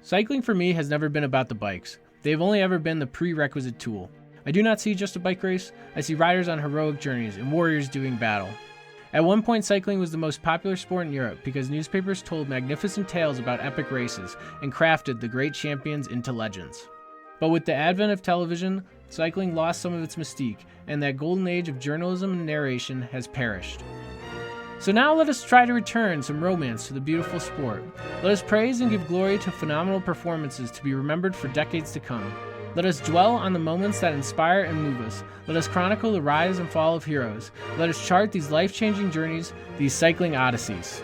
Cycling for me has never been about the bikes. They've only ever been the prerequisite tool. I do not see just a bike race, I see riders on heroic journeys and warriors doing battle. At one point, cycling was the most popular sport in Europe because newspapers told magnificent tales about epic races and crafted the great champions into legends. But with the advent of television, cycling lost some of its mystique, and that golden age of journalism and narration has perished. So now let us try to return some romance to the beautiful sport. Let us praise and give glory to phenomenal performances to be remembered for decades to come. Let us dwell on the moments that inspire and move us. Let us chronicle the rise and fall of heroes. Let us chart these life-changing journeys, these cycling odysseys.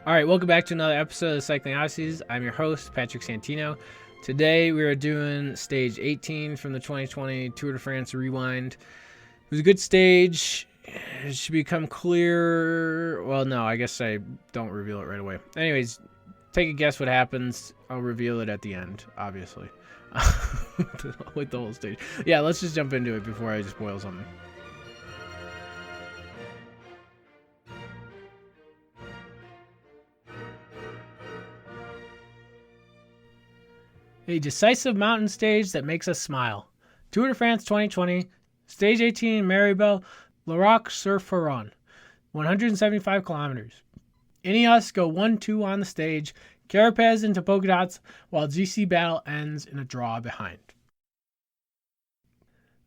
All right, welcome back to another episode of Cycling Odysseys. I'm your host, Patrick Santino. Today we are doing stage 18 from the 2020 Tour de France Rewind. It was a good stage. It should become clear. Well, no, I guess I don't reveal it right away. Anyways, take a guess what happens. I'll reveal it at the end, obviously. With the whole stage. Yeah, let's just jump into it before I just spoil something. A decisive mountain stage that makes us smile. Tour de France 2020, Stage 18, Maribel, La Roque-sur-Foron, 175 kilometers. Ineos go 1-2 on the stage, Carapaz into polka dots, while GC battle ends in a draw behind.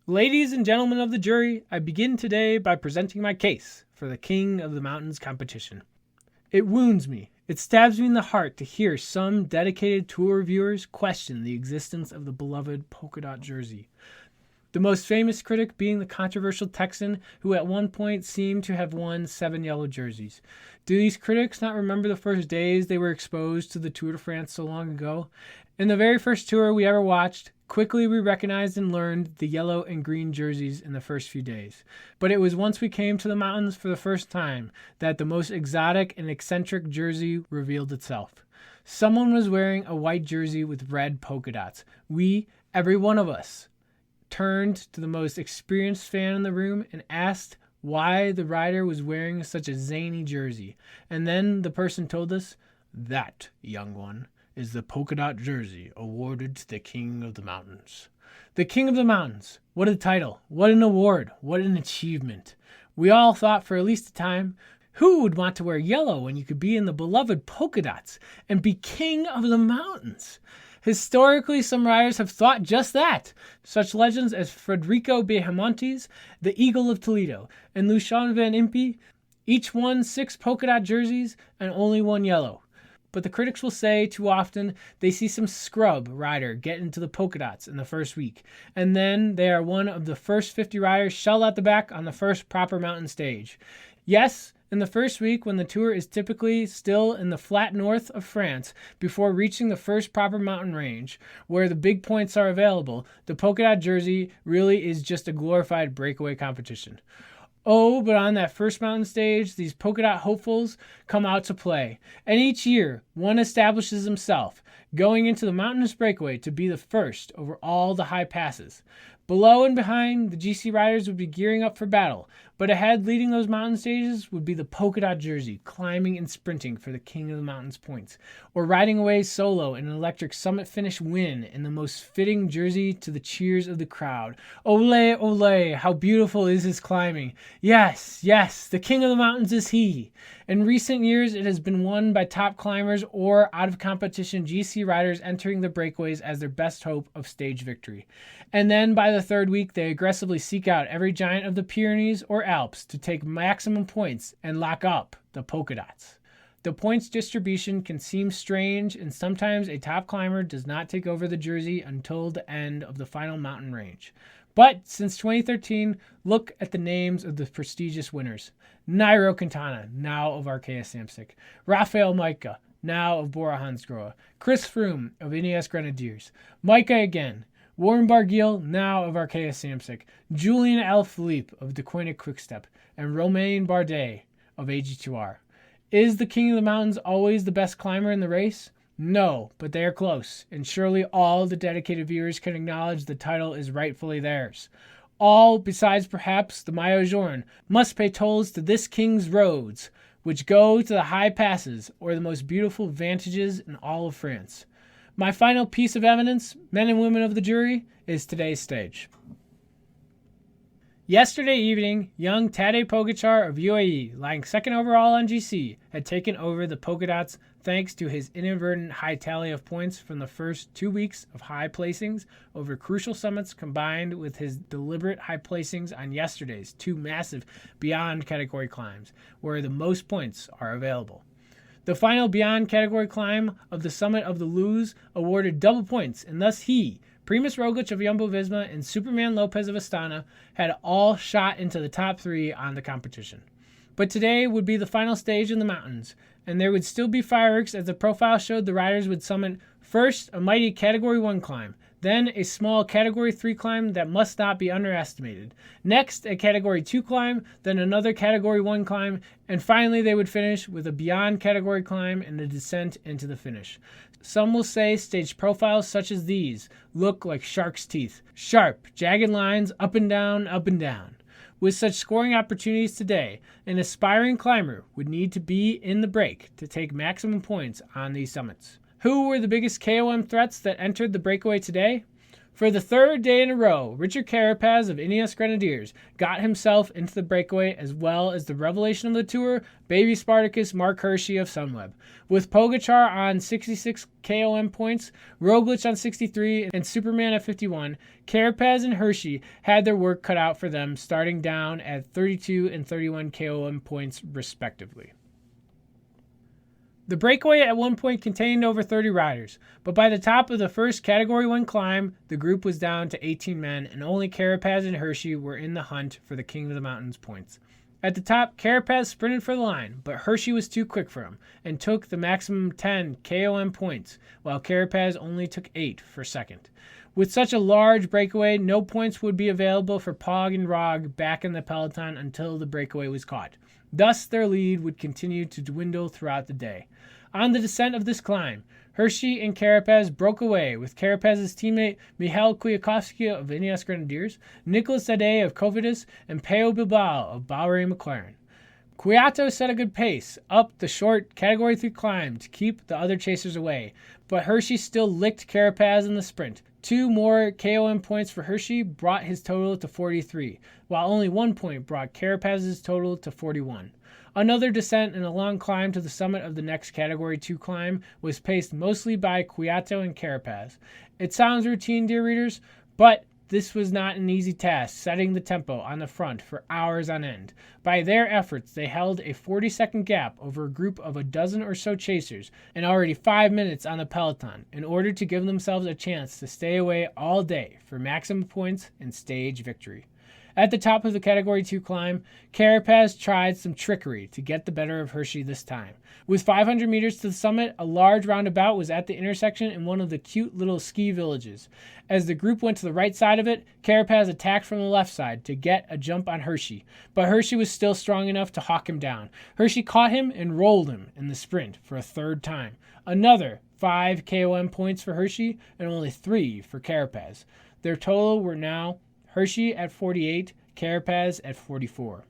Ladies and gentlemen of the jury, I begin today by presenting my case for the King of the Mountains competition. It wounds me. It stabs me in the heart to hear some dedicated tour reviewers question the existence of the beloved polka dot jersey. The most famous critic being the controversial Texan who at one point seemed to have won 7 yellow jerseys. Do these critics not remember the first days they were exposed to the Tour de France so long ago? In the very first tour we ever watched, quickly we recognized and learned the yellow and green jerseys in the first few days. But it was once we came to the mountains for the first time that the most exotic and eccentric jersey revealed itself. Someone was wearing a white jersey with red polka dots. We, every one of us, turned to the most experienced fan in the room and asked why the rider was wearing such a zany jersey. And then the person told us, "That, young one, is the polka dot jersey awarded to the King of the Mountains." The King of the Mountains. What a title. What an award. What an achievement. We all thought for at least a time, who would want to wear yellow when you could be in the beloved polka dots and be King of the Mountains? Historically, some riders have thought just that. Such legends as Federico Behamontes, the Eagle of Toledo, and Lucien Van Impe, each won 6 polka dot jerseys and only 1 yellow. But the critics will say too often they see some scrub rider get into the polka dots in the first week, and then they are one of the first 50 riders shelled out the back on the first proper mountain stage. Yes, in the first week when the tour is typically still in the flat north of France before reaching the first proper mountain range where the big points are available, the polka dot jersey really is just a glorified breakaway competition. Oh, but on that first mountain stage, these polka dot hopefuls come out to play. And each year, one establishes himself, going into the mountainous breakaway to be the first over all the high passes. Below and behind, the GC riders would be gearing up for battle, but ahead leading those mountain stages would be the polka dot jersey, climbing and sprinting for the King of the Mountains points, or riding away solo in an electric summit finish win in the most fitting jersey to the cheers of the crowd. Ole, ole, how beautiful is his climbing. Yes, yes, the King of the Mountains is he. In recent years, it has been won by top climbers or out-of-competition GC riders entering the breakaways as their best hope of stage victory. And then by the third week, they aggressively seek out every giant of the Pyrenees or Alps to take maximum points and lock up the polka dots. The points distribution can seem strange, and sometimes a top climber does not take over the jersey until the end of the final mountain range. But since 2013, look at the names of the prestigious winners. Nairo Quintana, now of Arkea Samsic. Rafael Majka, now of Bora Hansgrohe. Chris Froome of Ineos Grenadiers. Majka again. Warren Barguil, now of Arkea Samsic. Julian Alaphilippe of Deceuninck Quickstep. And Romain Bardet of AG2R. Is the King of the Mountains always the best climber in the race? No, but they are close, and surely all the dedicated viewers can acknowledge the title is rightfully theirs. All, besides perhaps the Maillot Jaune, must pay tolls to this king's roads, which go to the high passes or the most beautiful vantages in all of France. My final piece of evidence, men and women of the jury, is today's stage. Yesterday evening, young Tadej Pogačar of UAE, lying second overall on GC, had taken over the polka dots thanks to his inadvertent high tally of points from the first 2 weeks of high placings over crucial summits combined with his deliberate high placings on yesterday's 2 massive beyond category climbs, where the most points are available. The final beyond category climb of the summit of the Luz awarded double points, and thus he, Primož Roglič of Jumbo-Visma, and Superman Lopez of Astana had all shot into the top 3 on the competition. But today would be the final stage in the mountains, and there would still be fireworks as the profile showed the riders would summit first a mighty Category 1 climb, then a small Category 3 climb that must not be underestimated, next a Category 2 climb, then another Category 1 climb, and finally they would finish with a beyond category climb and a descent into the finish. Some will say stage profiles such as these look like shark's teeth, sharp, jagged lines up and down, up and down. With such scoring opportunities today, an aspiring climber would need to be in the break to take maximum points on these summits. Who were the biggest KOM threats that entered the breakaway today? For the 3rd day in a row, Richard Carapaz of Ineos Grenadiers got himself into the breakaway, as well as the revelation of the Tour, baby Spartacus Mark Hirschi of Sunweb. With Pogačar on 66 KOM points, Roglič on 63, and Superman at 51, Carapaz and Hirschi had their work cut out for them, starting down at 32 and 31 KOM points respectively. The breakaway at one point contained over 30 riders, but by the top of the first Category 1 climb, the group was down to 18 men, and only Carapaz and Hirschi were in the hunt for the King of the Mountains points. At the top, Carapaz sprinted for the line, but Hirschi was too quick for him, and took the maximum 10 KOM points, while Carapaz only took 8 for second. With such a large breakaway, no points would be available for Pog and Rog back in the peloton until the breakaway was caught. Thus, their lead would continue to dwindle throughout the day. On the descent of this climb, Hirschi and Carapaz broke away, with Carapaz's teammate Michal Kwiatkowski of Ineos Grenadiers, Nicolas Sade of Cofidis, and Peo Bilbao of Bahrain McLaren. Kwiato set a good pace up the short Category 3 climb to keep the other chasers away, but Hirschi still licked Carapaz in the sprint. 2 more KOM points for Hirschi brought his total to 43, while only 1 point brought Carapaz's total to 41. Another descent and a long climb to the summit of the next Category 2 climb was paced mostly by Kwiato and Carapaz. It sounds routine, dear readers, but this was not an easy task, setting the tempo on the front for hours on end. By their efforts, they held a 40-second gap over a group of a dozen or so chasers and already 5 minutes on the peloton in order to give themselves a chance to stay away all day for maximum points and stage victory. At the top of the Category 2 climb, Carapaz tried some trickery to get the better of Hirschi this time. With 500 meters to the summit, a large roundabout was at the intersection in one of the cute little ski villages. As the group went to the right side of it, Carapaz attacked from the left side to get a jump on Hirschi, but Hirschi was still strong enough to hawk him down. Hirschi caught him and rolled him in the sprint for a 3rd time. Another 5 KOM points for Hirschi and only 3 for Carapaz. Their total were now Hirschi at 48, Carapaz at 44.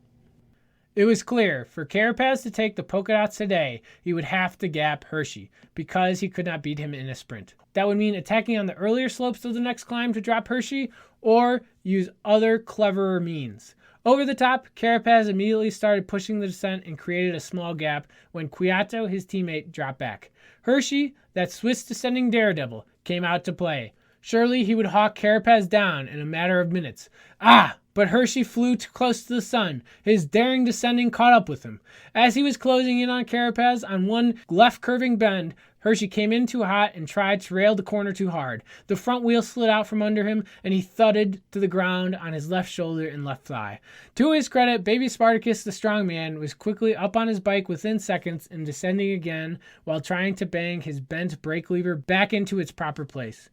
It was clear, for Carapaz to take the polka dots today, he would have to gap Hirschi, because he could not beat him in a sprint. That would mean attacking on the earlier slopes of the next climb to drop Hirschi, or use other cleverer means. Over the top, Carapaz immediately started pushing the descent and created a small gap when Kwiato, his teammate, dropped back. Hirschi, that Swiss descending daredevil, came out to play. Surely he would hawk Carapaz down in a matter of minutes. But Hirschi flew too close to the sun. His daring descending caught up with him. As he was closing in on Carapaz on one left curving bend, Hirschi came in too hot and tried to rail the corner too hard. The front wheel slid out from under him, and he thudded to the ground on his left shoulder and left thigh. To his credit, baby Spartacus, the strong man, was quickly up on his bike within seconds and descending again while trying to bang his bent brake lever back into its proper place.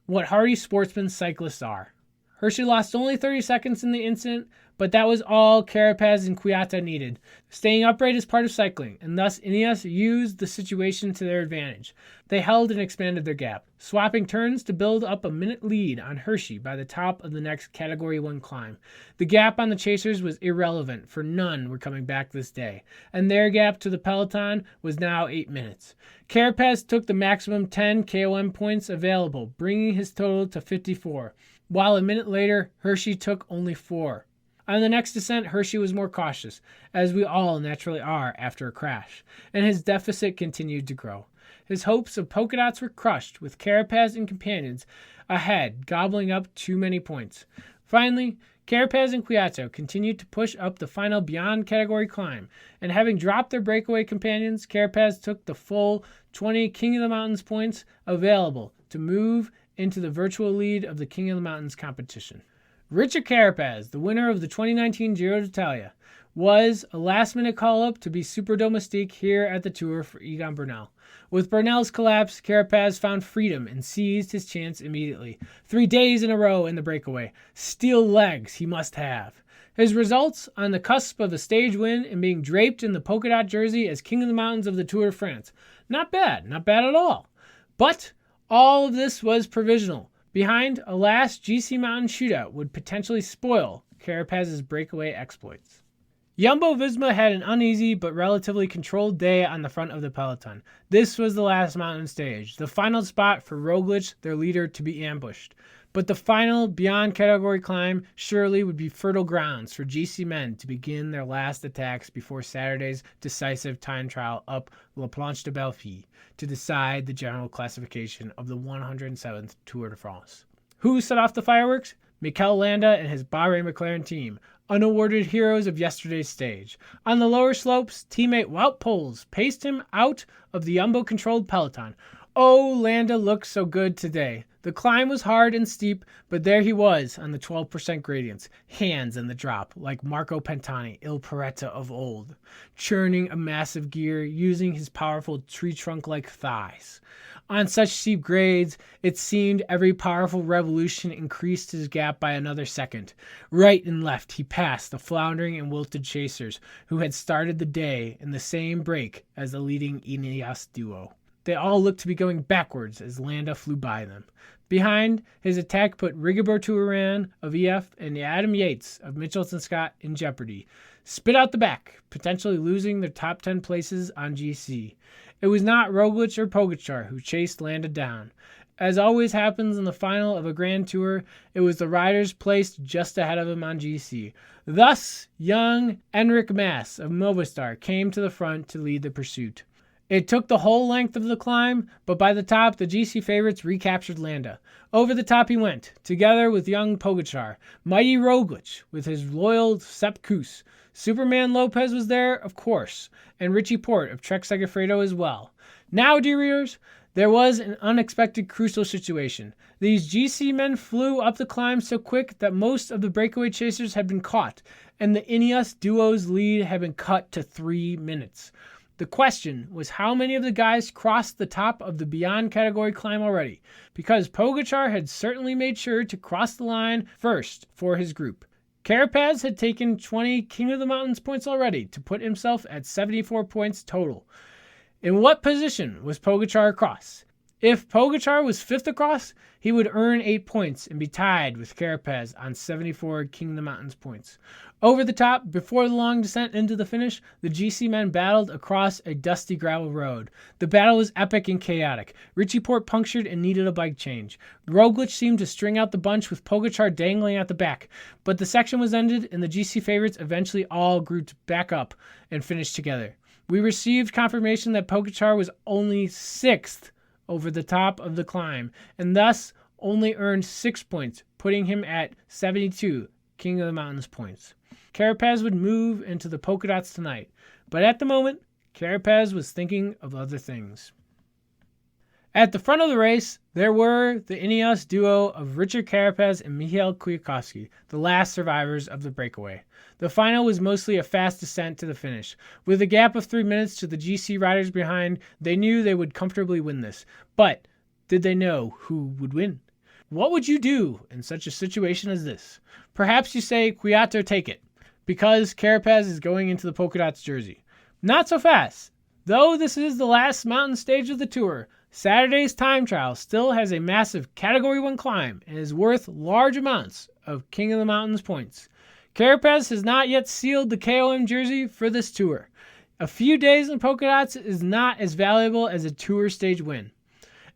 What hardy sportsmen cyclists are. Hirschi lost only 30 seconds in the incident, but that was all Carapaz and Kwiato needed. Staying upright is part of cycling, and thus Ineos used the situation to their advantage. They held and expanded their gap, swapping turns to build up a minute lead on Hershey by the top of the next Category 1 climb. The gap on the chasers was irrelevant, for none were coming back this day, and their gap to the peloton was now 8 minutes. Carapaz took the maximum 10 KOM points available, bringing his total to 54, while a minute later, Hershey took only 4. On the next descent, Hershey was more cautious, as we all naturally are after a crash, and his deficit continued to grow. His hopes of polka dots were crushed, with Carapaz and companions ahead, gobbling up too many points. Finally, Carapaz and Kwiato continued to push up the final beyond category climb, and having dropped their breakaway companions, Carapaz took the full 20 King of the Mountains points available to move into the virtual lead of the King of the Mountains competition. Richard Carapaz, the winner of the 2019 Giro d'Italia, was a last-minute call-up to be super domestique here at the Tour for Egan Bernal. With Bernal's collapse, Carapaz found freedom and seized his chance immediately. 3 days in a row in the breakaway. Steel legs he must have. His results, on the cusp of a stage win and being draped in the polka dot jersey as King of the Mountains of the Tour de France. Not bad at all. But all of this was provisional. Behind, a last GC Mountain shootout would potentially spoil Carapaz's breakaway exploits. Jumbo-Visma had an uneasy but relatively controlled day on the front of the peloton. This was the last mountain stage, the final spot for Roglic, their leader, to be ambushed. But the final beyond category climb surely would be fertile grounds for GC men to begin their last attacks before Saturday's decisive time trial up La Planche de Belleville to decide the general classification of the 107th Tour de France. Who set off the fireworks? Mikel Landa and his Bahrain McLaren team, unawarded heroes of yesterday's stage. On the lower slopes, teammate Wout Poels paced him out of the Jumbo-controlled peloton. Oh, Landa looked so good today. The climb was hard and steep, but there he was on the 12% gradients, hands in the drop, like Marco Pantani, Il Peretta of old, churning a massive gear using his powerful tree trunk-like thighs. On such steep grades, it seemed every powerful revolution increased his gap by another second. Right and left, he passed the floundering and wilted chasers, who had started the day in the same break as the leading Ineos duo. They all looked to be going backwards as Landa flew by them. Behind, his attack put Rigobert Uran of EF and Adam Yates of Mitchelton Scott in jeopardy. Spit out the back, potentially losing their top 10 places on GC. It was not Roglic or Pogačar who chased Landa down. As always happens in the final of a Grand Tour, it was the riders placed just ahead of him on GC. Thus, young Enric Mas of Movistar came to the front to lead the pursuit. It took the whole length of the climb, but by the top, the GC favorites recaptured Landa. Over the top he went, together with young Pogačar, mighty Roglic with his loyal Sepp Kuss. Superman Lopez was there, of course, and Richie Porte of Trek Segafredo as well. Now, dear readers, there was an unexpected crucial situation. These GC men flew up the climb so quick that most of the breakaway chasers had been caught, and the Ineos duo's lead had been cut to 3 minutes. The question was how many of the guys crossed the top of the beyond category climb already, because Pogačar had certainly made sure to cross the line first for his group. Carapaz had taken 20 King of the Mountains points already to put himself at 74 points total. In what position was Pogačar across? If Pogačar was 5th across, he would earn 8 points and be tied with Carapaz on 74 King of the Mountains points. Over the top, before the long descent into the finish, the GC men battled across a dusty gravel road. The battle was epic and chaotic. Richie Porte punctured and needed a bike change. Roglic seemed to string out the bunch with Pogačar dangling at the back, but the section was ended and the GC favorites eventually all grouped back up and finished together. We received confirmation that Pogačar was only 6th over the top of the climb, and thus only earned 6 points, putting him at 72 King of the Mountains points. Carapaz would move into the polka dots tonight, but at the moment, Carapaz was thinking of other things. At the front of the race, there were the Ineos duo of Richard Carapaz and Michał Kwiatkowski, the last survivors of the breakaway. The final was mostly a fast descent to the finish. With a gap of 3 minutes to the GC riders behind, they knew they would comfortably win this. But did they know who would win? What would you do in such a situation as this? Perhaps you say, Kwiato, take it. because Carapaz is going into the Polka Dots jersey. Not so fast. Though this is the last mountain stage of the tour, Saturday's time trial still has a massive Category 1 climb and is worth large amounts of King of the Mountains points. Carapaz has not yet sealed the KOM jersey for this tour. A few days in Polka Dots is not as valuable as a tour stage win.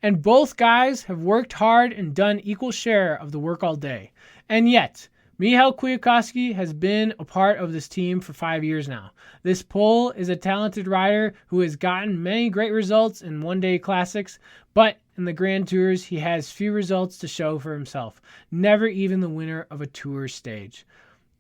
And both guys have worked hard and done equal share of the work all day. And yet, Michał Kwiatkowski has been a part of this team for 5 years now. This Pole is a talented rider who has gotten many great results in one-day classics, but in the Grand Tours, he has few results to show for himself, never even the winner of a tour stage.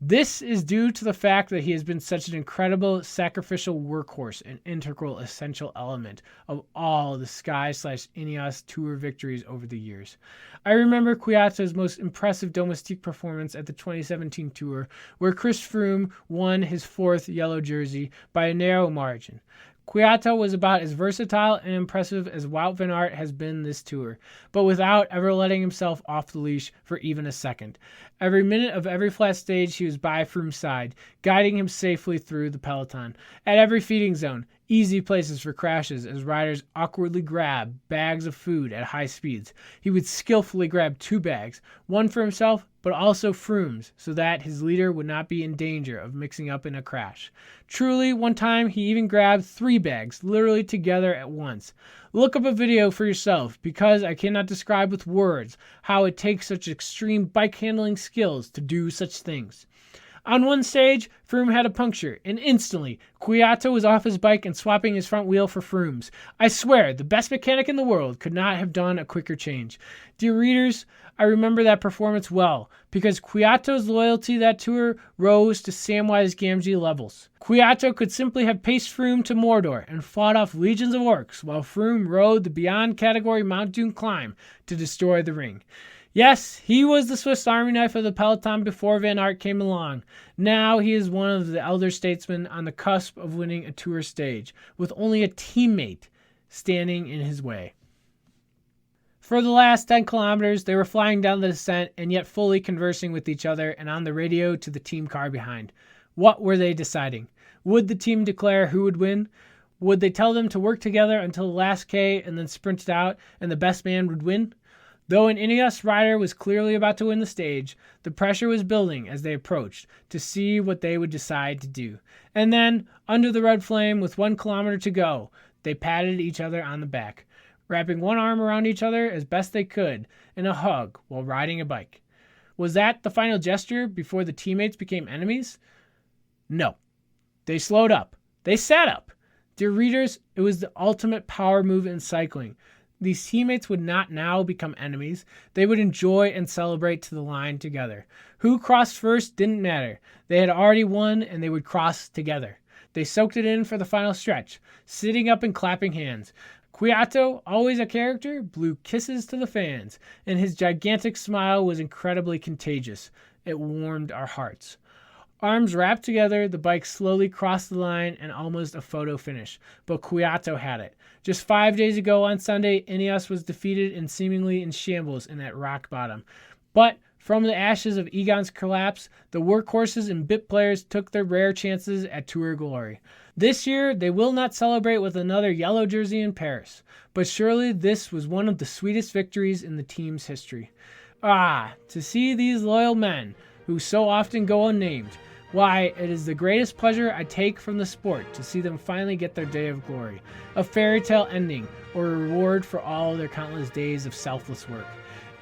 This is due to the fact that he has been such an incredible sacrificial workhorse and integral essential element of all the Sky/Ineos Tour victories over the years. I remember Kwiatkowski's most impressive domestique performance at the 2017 Tour, where Chris Froome won his 4th yellow jersey by a narrow margin. Kwiatkowski was about as versatile and impressive as Wout van Aert has been this tour, but without ever letting himself off the leash for even a second. Every minute of every flat stage, he was by Froome's side, guiding him safely through the peloton. At every feeding zone, easy places for crashes as riders awkwardly grab bags of food at high speeds. He would skillfully grab 2 bags, one for himself, but also Froome's, so that his leader would not be in danger of mixing up in a crash. Truly, one time he even grabbed 3 bags, literally together at once. Look up a video for yourself, because I cannot describe with words how it takes such extreme bike handling skills to do such things. On one stage, Froome had a puncture, and instantly, Kwiatkowski was off his bike and swapping his front wheel for Froome's. I swear, the best mechanic in the world could not have done a quicker change. Dear readers, I remember that performance well, because Kwiatkowski's loyalty that tour rose to Samwise Gamgee levels. Kwiatkowski could simply have paced Froome to Mordor and fought off legions of orcs, while Froome rode the beyond category Mount Doom climb to destroy the ring. Yes, he was the Swiss Army knife of the peloton before Van Aert came along. Now he is one of the elder statesmen on the cusp of winning a tour stage, with only a teammate standing in his way. For the last 10 kilometers, they were flying down the descent and yet fully conversing with each other and on the radio to the team car behind. What were they deciding? Would the team declare who would win? Would they tell them to work together until the last K and then sprint it out and the best man would win? Though an Ineos rider was clearly about to win the stage, the pressure was building as they approached to see what they would decide to do. And then, under the red flame with 1 kilometer to go, they patted each other on the back, wrapping one arm around each other as best they could in a hug while riding a bike. Was that the final gesture before the teammates became enemies? No. They slowed up. They sat up. Dear readers, it was the ultimate power move in cycling. These teammates would not now become enemies. They would enjoy and celebrate to the line together. Who crossed first didn't matter. They had already won and they would cross together. They soaked it in for the final stretch, sitting up and clapping hands. Kwiatkowski, always a character, blew kisses to the fans, and his gigantic smile was incredibly contagious. It warmed our hearts. Arms wrapped together, the bike slowly crossed the line and almost a photo finish, but Kwiatkowski had it. Just 5 days ago on Sunday, Ineos was defeated and seemingly in shambles in that rock bottom. But from the ashes of Egon's collapse, the workhorses and bit players took their rare chances at Tour glory. This year, they will not celebrate with another yellow jersey in Paris, but surely this was one of the sweetest victories in the team's history. Ah, to see these loyal men, who so often go unnamed, why, it is the greatest pleasure I take from the sport to see them finally get their day of glory, a fairy tale ending, or a reward for all their countless days of selfless work.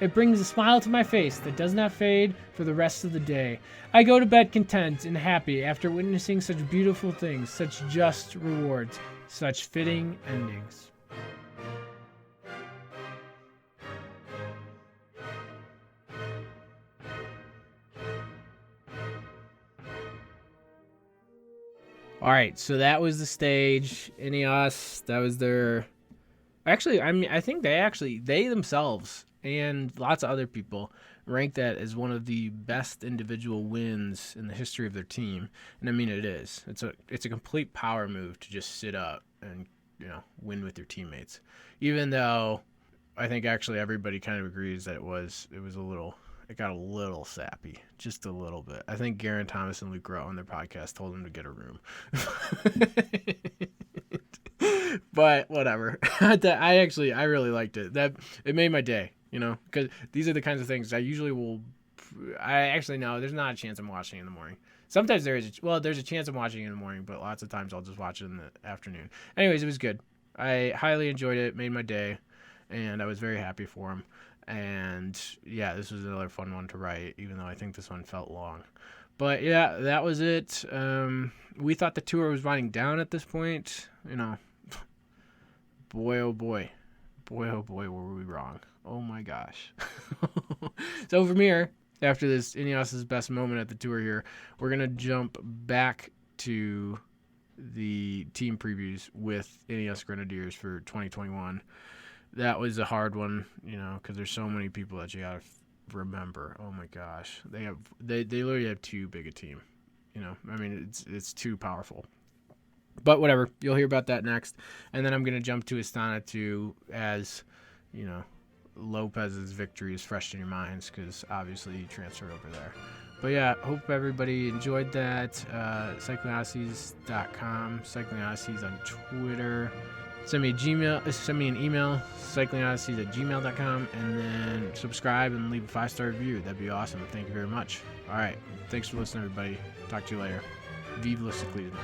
It brings a smile to my face that does not fade for the rest of the day. I go to bed content and happy after witnessing such beautiful things, such just rewards, such fitting endings. All right, so that was the stage. Ineos, that was their... Actually, I mean, I think they themselves and lots of other people rank that as one of the best individual wins in the history of their team. And I mean, it is. It's a complete power move to just sit up and, win with your teammates. Even though I think actually everybody kind of agrees that it was a little it got a little sappy, just a little bit. I think Garen Thomas and Luke Rowe on their podcast told him to get a room. But whatever. I really liked it. It made my day, because these are the kinds of things I usually will. No, there's not a chance I'm watching in the morning. Sometimes there's a chance I'm watching in the morning, but lots of times I'll just watch it in the afternoon. Anyways, it was good. I highly enjoyed it. Made my day, and I was very happy for him. And yeah, this was another fun one to write, even though I think this one felt long. But yeah, that was it. We thought the tour was winding down at this point. Boy, oh boy, were we wrong. Oh my gosh. So from here, after this Ineos's best moment at the tour here, we're going to jump back to the team previews with Ineos Grenadiers for 2021. That was a hard one, because there's so many people that you got to remember. Oh my gosh. They literally have too big a team. It's too powerful. But whatever, you'll hear about that next. And then I'm going to jump to Astana 2 as, Lopez's victory is fresh in your minds because obviously he transferred over there. But yeah, hope everybody enjoyed that. CyclingOdysseys.com, Cycling Odysseys on Twitter. Send me an email, cyclingodysseys@gmail.com, and then subscribe and leave a 5-star review. That'd be awesome. Thank you very much. All right. Thanks for listening, everybody. Talk to you later. Vive le cyclisme.